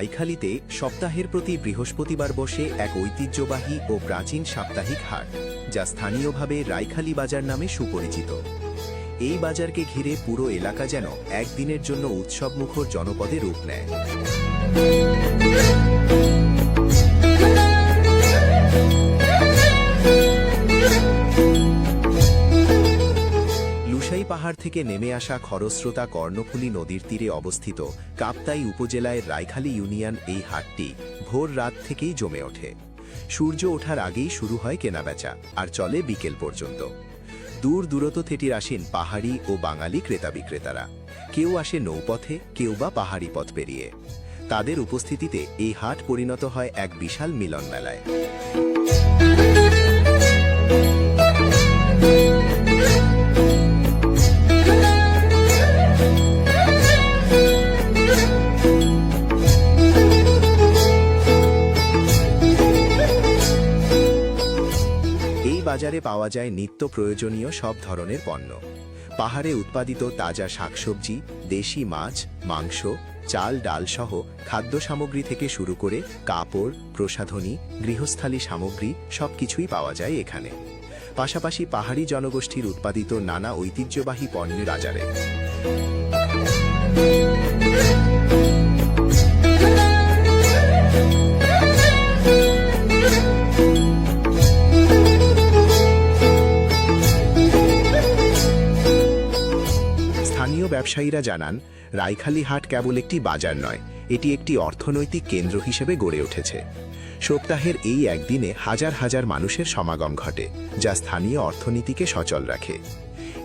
রাইখালিতে সপ্তাহের প্রতি বৃহস্পতিবার বসে এক ঐতিহ্যবাহী ও প্রাচীন সাপ্তাহিক হাট, যা স্থানীয়ভাবে রাইখালি বাজার নামে সুপরিচিত। এই বাজারকে ঘিরে পুরো এলাকা যেন একদিনের জন্য উৎসবমুখর জনপদে রূপ নেয়। লুসাই পাহাড় থেকে নেমে আসা খরস্রোতা কর্ণফুলী নদীর তীরে অবস্থিত কাপ্তাই উপজেলায় রাইখালি ইউনিয়ন এই হাটটি ভোর রাত থেকেই জমে ওঠে। সূর্য ওঠার আগেই শুরু হয় কেনাবেচা আর চলে বিকেল পর্যন্ত। দূর দূরত থেকে আসেন পাহাড়ি ও বাঙালি ক্রেতা বিক্রেতারা। কেউ আসে নৌপথে, কেউ বা পাহাড়ি পথ পেরিয়ে। তাদের উপস্থিতিতে এই হাট পরিণত হয় এক বিশাল মিলন মেলায়। বাজারে পাওয়া যায় নিত্য প্রয়োজনীয় সব ধরনের পণ্য। পাহাড়ে উৎপাদিত তাজা শাকসবজি, দেশি মাছ, মাংস, চাল ডাল সহ খাদ্য সামগ্রী থেকে শুরু করে কাপড়, প্রসাধনী, গৃহস্থালী সামগ্রী সবকিছুই পাওয়া যায় এখানে। পাশাপাশি পাহাড়ি জনগোষ্ঠীর উৎপাদিত নানা ঐতিহ্যবাহী পণ্যের বাজারে। স্থানীয় ব্যবসায়ীরা জানান, রাইখালি হাট কেবল একটি বাজার নয়, এটি একটি অর্থনৈতিক কেন্দ্র হিসেবে গড়ে উঠেছে। সপ্তাহের এই একদিনে হাজার হাজার মানুষের সমাগম ঘটে, যা স্থানীয় অর্থনীতিকে সচল রাখে।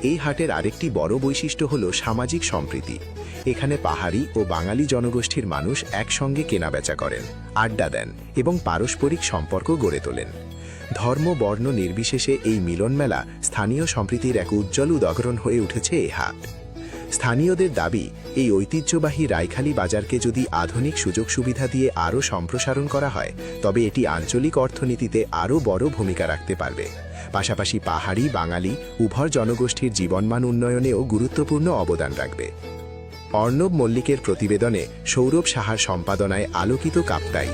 এই হাটের আরেকটি বড় বৈশিষ্ট্য হল সামাজিক সম্প্রীতি। এখানে পাহাড়ি ও বাঙালি জনগোষ্ঠীর মানুষ একসঙ্গে কেনাবেচা করেন, আড্ডা দেন এবং পারস্পরিক সম্পর্ক গড়ে তোলেন। ধর্ম বর্ণ নির্বিশেষে এই মিলন মেলা স্থানীয় সম্প্রীতির এক উজ্জ্বল উদাহরণ হয়ে উঠেছে এই হাট। স্থানীয়দের দাবি, এই ঐতিহ্যবাহী রাইখালি বাজারকে যদি আধুনিক সুযোগ সুবিধা দিয়ে আরও সম্প্রসারণ করা হয়, তবে এটি আঞ্চলিক অর্থনীতিতে আরও বড় ভূমিকা রাখতে পারবে। পাশাপাশি পাহাড়ি বাঙালি উভয় জনগোষ্ঠীর জীবনমান উন্নয়নেও গুরুত্বপূর্ণ অবদান রাখবে। অর্ণব মল্লিকের প্রতিবেদনে সৌরভ সাহার সম্পাদনায় আলোকিত কাপ্তাই।